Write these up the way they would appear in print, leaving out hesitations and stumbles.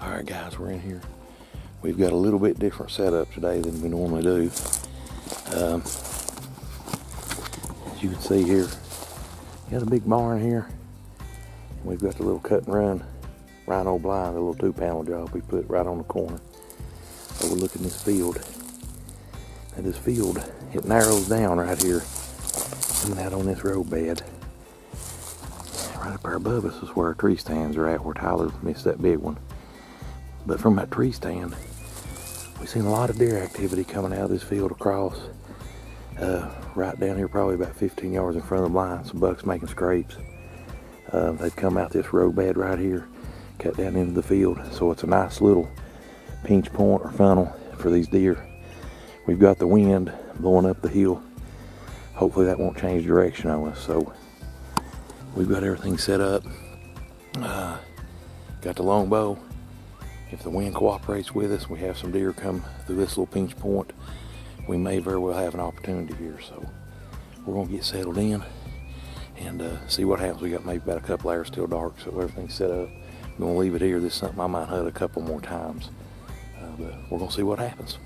Alright guys, we're in here. We've got a little bit different setup today than we normally do. As you can see here, got a big barn here. We've got the little cut and run Rhino blind, a little 2-panel job we put right on the corner. Overlooking this field. And this field, it narrows down right here, coming out on this road bed. Right up there above us is where our tree stands are at, where Tyler missed that big one. But from that tree stand, we've seen a lot of deer activity coming out of this field across. Right down here, probably about 15 yards in front of the blind, some bucks making scrapes. They've come out this road bed right here, cut down into the field. So it's a nice little pinch point or funnel for these deer. We've got the wind blowing up the hill. Hopefully that won't change direction on us. So we've got everything set up. Got the longbow. If the wind cooperates with us, we have some deer come through this little pinch point, we may very well have an opportunity here. So we're gonna get settled in and see what happens. We got maybe about a couple hours till dark, so everything's set up. We're gonna leave it here. This is something I might hunt a couple more times, but we're gonna see what happens.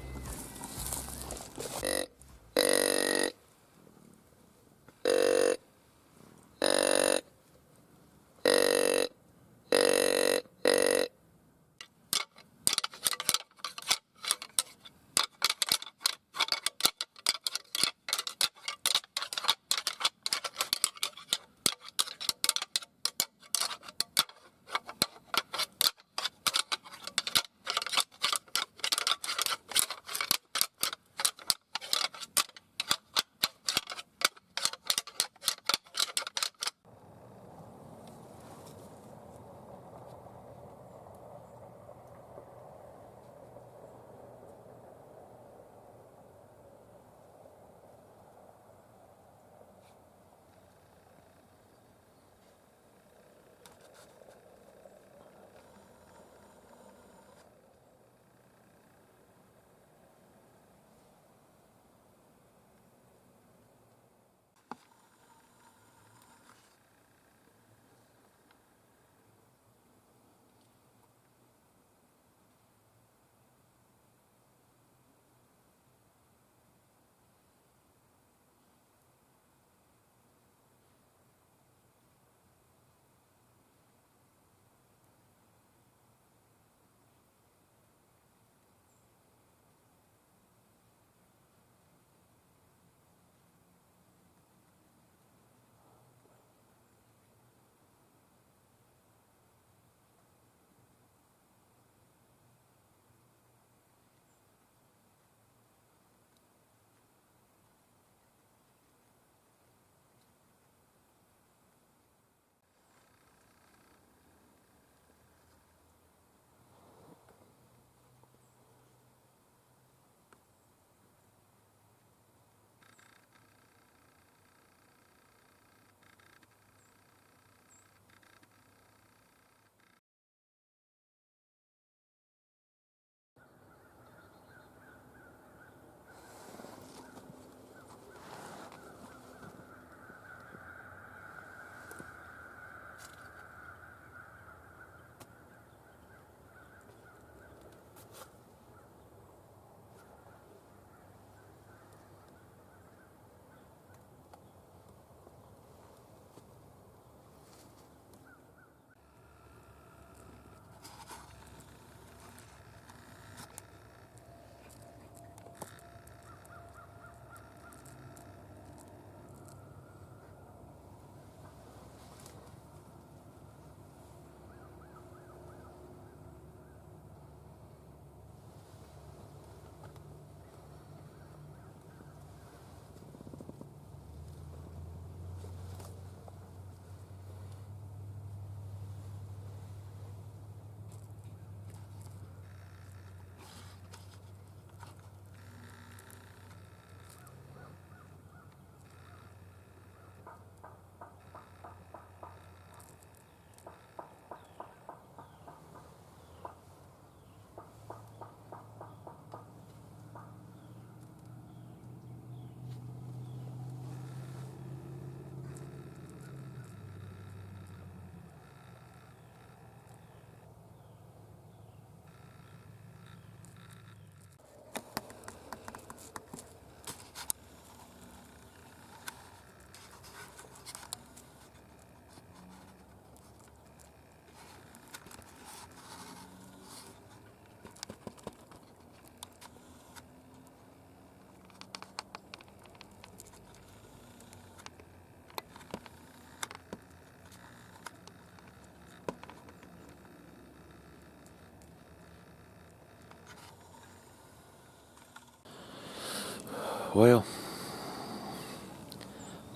Well,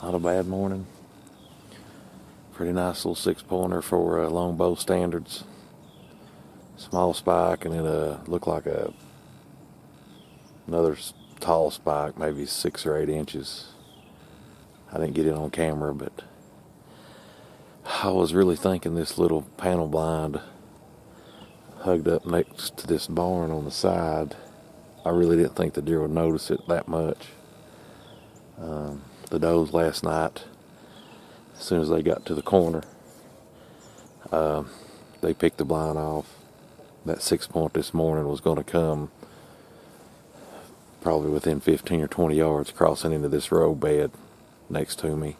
not a bad morning. Pretty nice little 6-pointer for Longbow standards. Small spike, and it looked like another tall spike, maybe 6 or 8 inches. I didn't get it on camera, but I was really thinking this little panel blind hugged up next to this barn on the side. I really didn't think the deer would notice it that much. The does last night, as soon as they got to the corner, they picked the blind off. That 6-point this morning was going to come probably within 15 or 20 yards, crossing into this road bed next to me.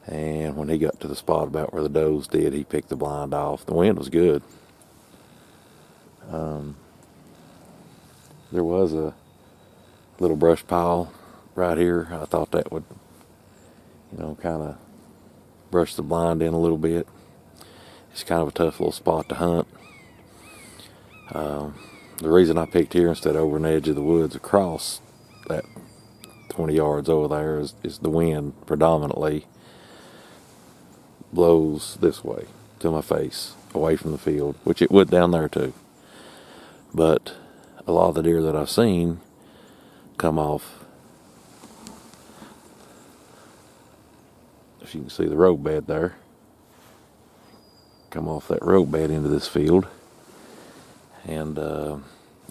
And when he got to the spot about where the does did, he picked the blind off. The wind was good. There was a little brush pile right here. I thought that would, kind of brush the blind in a little bit. It's kind of a tough little spot to hunt. The reason I picked here instead of over an edge of the woods across that 20 yards over there is the wind predominantly blows this way to my face, away from the field, which it would down there too. But a lot of the deer that I've seen come off, if you can see the road bed there, come off that road bed into this field. And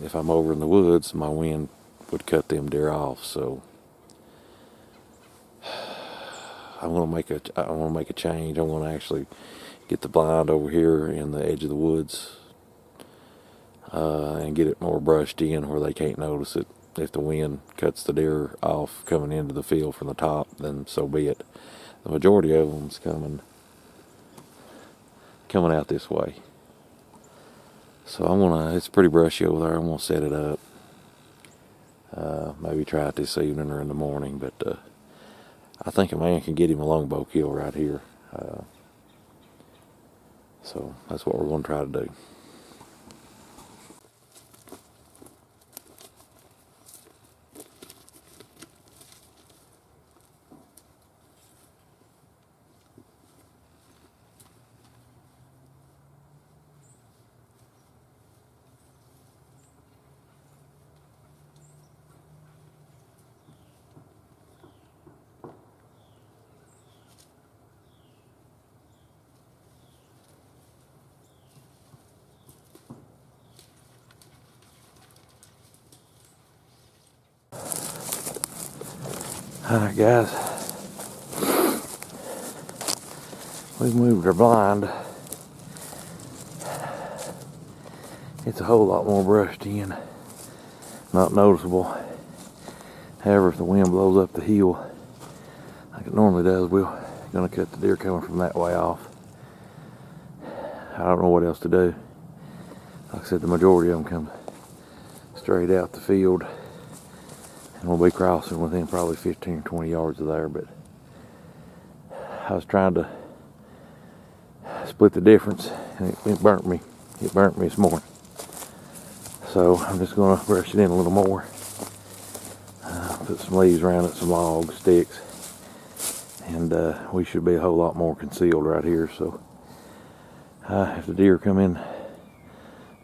if I'm over in the woods, my wind would cut them deer off. So I want to make a change. I want to actually get the blind over here in the edge of the woods and get it more brushed in where they can't notice it. If the wind cuts the deer off coming into the field from the top, then so be it. The majority of them's coming out this way. So it's pretty brushy over there. I'm gonna set it up. Maybe try it this evening or in the morning, but I think a man can get him a longbow kill right here. So that's what we're gonna try to do. Alright guys, we've moved our blind. It's a whole lot more brushed in, not noticeable. However, if the wind blows up the hill like it normally does, we're going to cut the deer coming from that way off. I don't know what else to do. Like I said, the majority of them come straight out the field. And we'll be crossing within probably 15 or 20 yards of there, but I was trying to split the difference and it burnt me. It burnt me this morning. So I'm just going to brush it in a little more. Put some leaves around it, some logs, sticks, and we should be a whole lot more concealed right here. So if the deer come in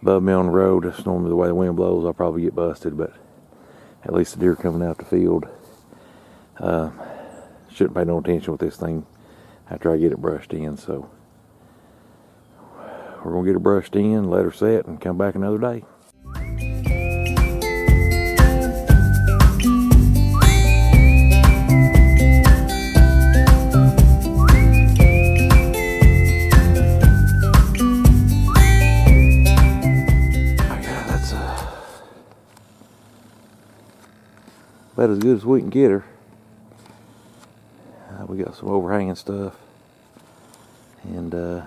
above me on the road, that's normally the way the wind blows, I'll probably get busted, but at least the deer coming out the field shouldn't pay no attention with this thing after I get it brushed in. So we're going to get it brushed in, let her set, and come back another day. About as good as we can get her. We got some overhanging stuff, and that's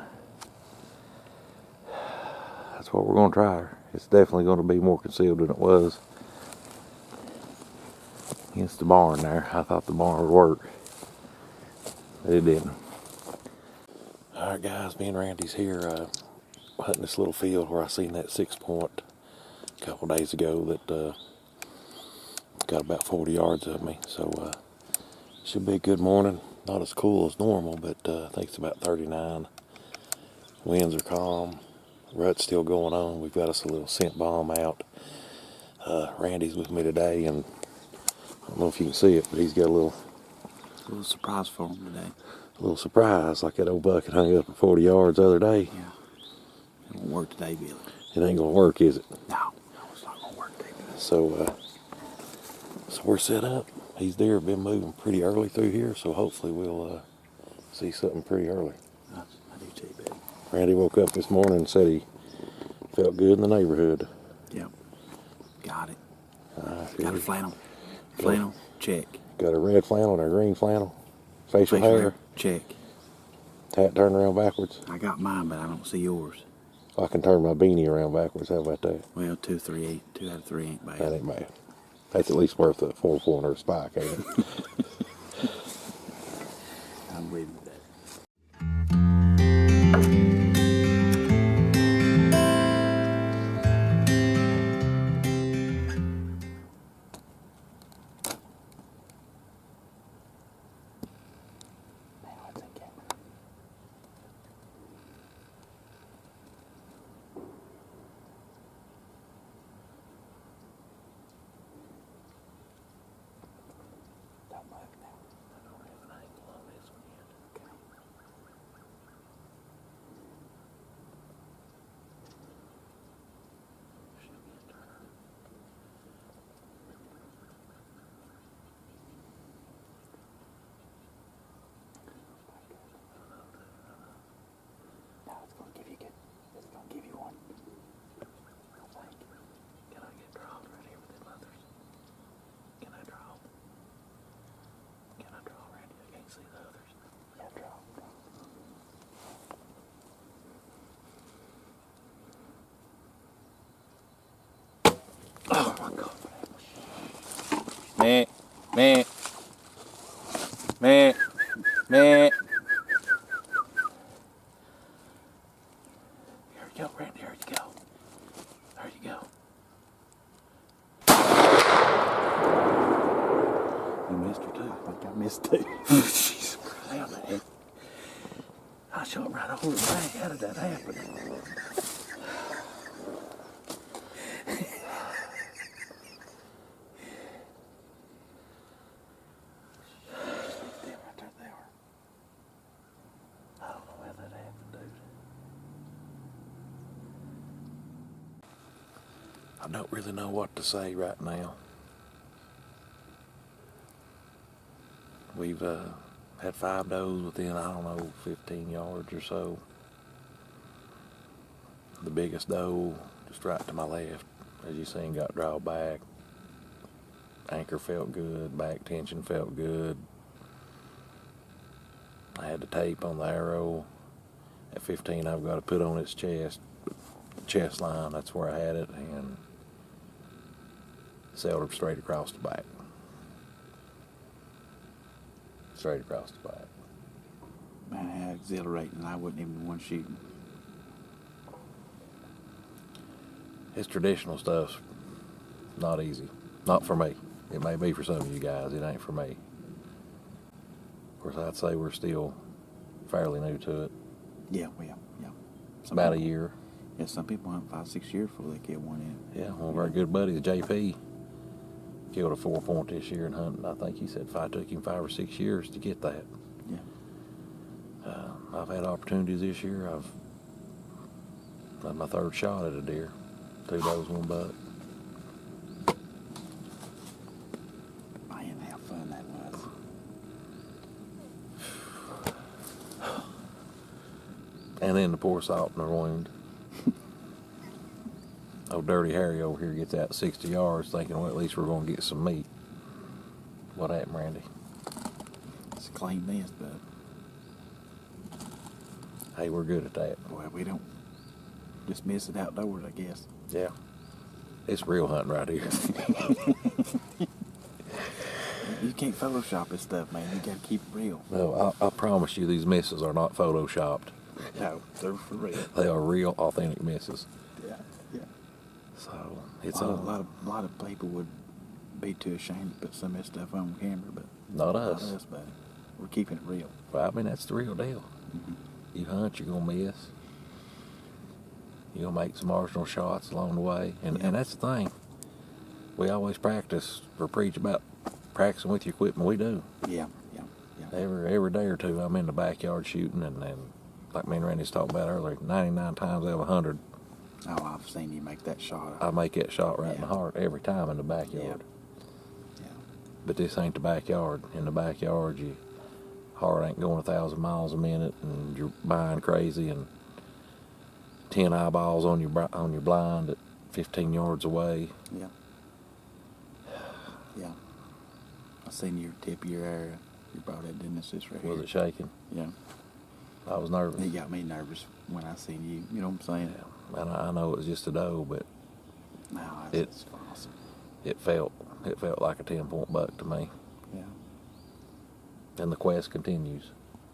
what we're going to try her. It's definitely going to be more concealed than it was against the barn there. I thought the barn would work, but it didn't. Alright guys, me and Randy's here hunting this little field where I seen that 6-point a couple days ago that got about 40 yards of me, so should be a good morning. Not as cool as normal, but I think it's about 39. Winds are calm. Rut's still going on. We've got us a little scent bomb out. Randy's with me today, and I don't know if you can see it, but he's got a little surprise for him today. A little surprise, like that old bucket hung up at 40 yards the other day. Yeah. It won't work today, Billy. It ain't gonna work, is it? No, it's not gonna work today, Billy. So we're set up. These deer have been moving pretty early through here, so hopefully we'll see something pretty early. I do too, Billy. Randy woke up this morning and said he felt good in the neighborhood. Yep. Got it. Got a flannel. Flannel, check. Got a red flannel and a green flannel. Facial hair, check. hat turned around backwards. I got mine, but I don't see yours. I can turn my beanie around backwards. How about that? Well, 2 out of 3 ain't bad. That ain't bad. That's at least worth a 4-pointer spike, ain't it? I'm with that. Oh my God. Meh. Here you go, Randy. There you go. There you go. You missed her too. I think I missed too. Jeez, damn it. I shot right over the bank. How did that happen? I don't really know what to say right now. We've had 5 does within, I don't know, 15 yards or so. The biggest doe, just right to my left, as you seen, got drawn back. Anchor felt good, back tension felt good. I had the tape on the arrow. At 15, I've got to put on its chest line, that's where I had it, and sailed her straight across the back. Straight across the back. Man, how exhilarating. I wasn't even the one shooting. It's traditional stuff. Not easy. Not for me. It may be for some of you guys. It ain't for me. Of course, I'd say we're still fairly new to it. Yeah. About a year. Yeah, some people hunt 5-6 years before they get one in. Yeah, one of our good buddies, JP, killed a 4-point this year in hunting. I think he said it took him 5 or 6 years to get that. Yeah. I've had opportunities this year. I've had my 3rd shot at a deer. 2 does, 1 buck. Man, how fun that was. And then to pour salt in the wound. Old Dirty Harry over here gets out 60 yards thinking, well, at least we're going to get some meat. What happened, Randy? It's a clean miss, bud. Hey, we're good at that. Boy, we don't just miss it outdoors, I guess. Yeah. It's real hunting right here. You can't Photoshop this stuff, man. You got to keep it real. No, I promise you these misses are not Photoshopped. No, they're for real. They are real, authentic misses. Yeah. So it's a lot of people would be too ashamed to put some of this stuff on camera, but Not us. Not us, buddy. We're keeping it real. Well, I mean, that's the real deal. Mm-hmm. You hunt, you're gonna miss. You're gonna make some marginal shots along the way, and that's the thing. We always practice or preach about practicing with your equipment. We do. Yeah. Every day or two, I'm in the backyard shooting, and like me and Randy's talking about earlier, 99 times out of 100, Oh, I've seen you make that shot. I make that shot right in the heart every time in the backyard. Yeah. But this ain't the backyard. In the backyard, your heart ain't going 1,000 miles a minute, and you're buying crazy, and 10 eyeballs on your blind at 15 yards away. Yeah. Yeah. I seen your tip of your area. You brought that, didn't it? Right Was here. it shaking? Yeah. I was nervous. It got me nervous when I seen you. You know what I'm saying? Yeah. And I know it was just a doe, but No, it's awesome. it felt like a 10-point buck to me. Yeah. And the quest continues.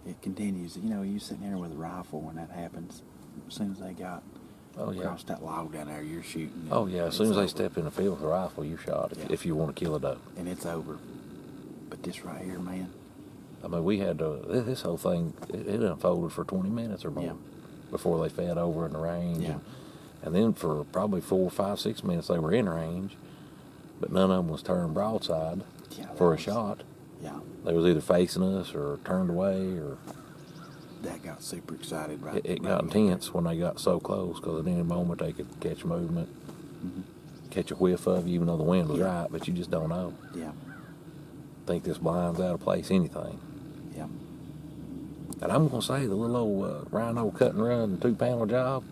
It continues. You know, you sitting there with a rifle when that happens. As soon as they got across that log down there, you're shooting. Oh yeah, as soon as they over. step in the field with a rifle, you shot if you want to kill a doe. And it's over. But this right here, man. I mean, we had this whole thing, it unfolded for 20 minutes or more before they fed over in the range. Yeah. And then for probably 4, 5, 6 minutes they were in range, but none of them was turned broadside for a shot. Yeah. They was either facing us or turned away, or That got super excited, right? it got intense when they got so close, because at any moment they could catch movement, catch a whiff of you, even though the wind was right, but you just don't know. Yeah. Think this blind's out of place, anything. Yeah. And I'm going to say the little old Rhino Cut and Run 2-panel job,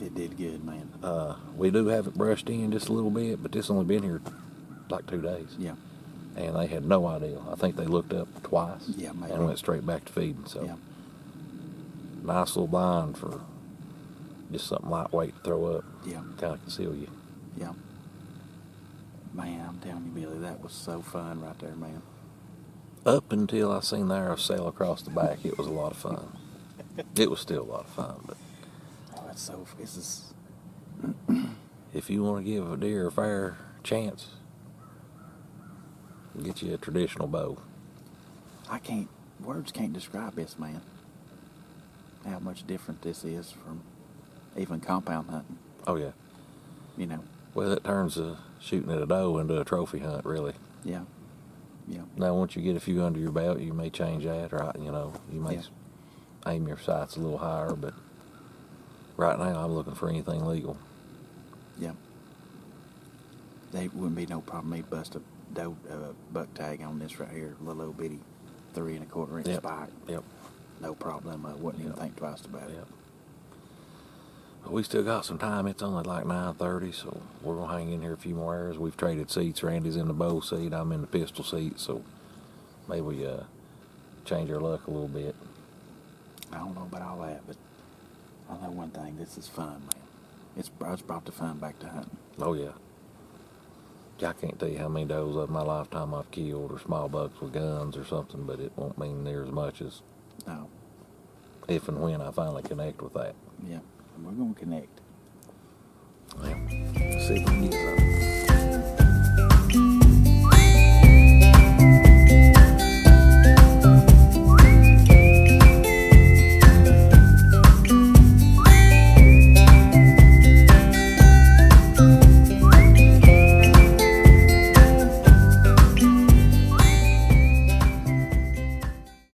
It did good, man. we do have it brushed in just a little bit, but this only been here like 2 days. Yeah. And they had no idea. I think they looked up twice Yeah, maybe. and went straight back to feeding. So Yeah. nice little blind for just something lightweight to throw up. Yeah. Kind of conceal you. Yeah. Man, I'm telling you, Billy, that was so fun right there, man. Up until I seen the arrow sail across the back, it was a lot of fun. It was still a lot of fun, but Oh, that's so. This is. if you want to give a deer a fair chance, get you a traditional bow. Words can't describe this, man. How much different this is from even compound hunting. Oh yeah. You know. Well, it turns shooting at a doe into a trophy hunt, really. Yeah. Yeah. Now, once you get a few under your belt, you may change that, or you may aim your sights a little higher. But right now, I'm looking for anything legal. Yeah. They wouldn't be no problem. Me bust a buck tag on this right here, little old bitty 3 1/4 inch spike. Yep. No problem. I wouldn't even think twice about it. Yep. But we still got some time. It's only like 9:30, so we're gonna hang in here a few more hours. We've traded seats. Randy's in the bow seat. I'm in the pistol seat. So maybe we change our luck a little bit. I don't know about all that, but I know one thing. This is fun, man. It's brought the fun back to hunting. Oh yeah. I can't tell you how many does of my lifetime I've killed, or small bucks with guns or something, but it won't mean near as much as No. if and when I finally connect with that. Yeah. And we're going to connect. Well, see if we can get some.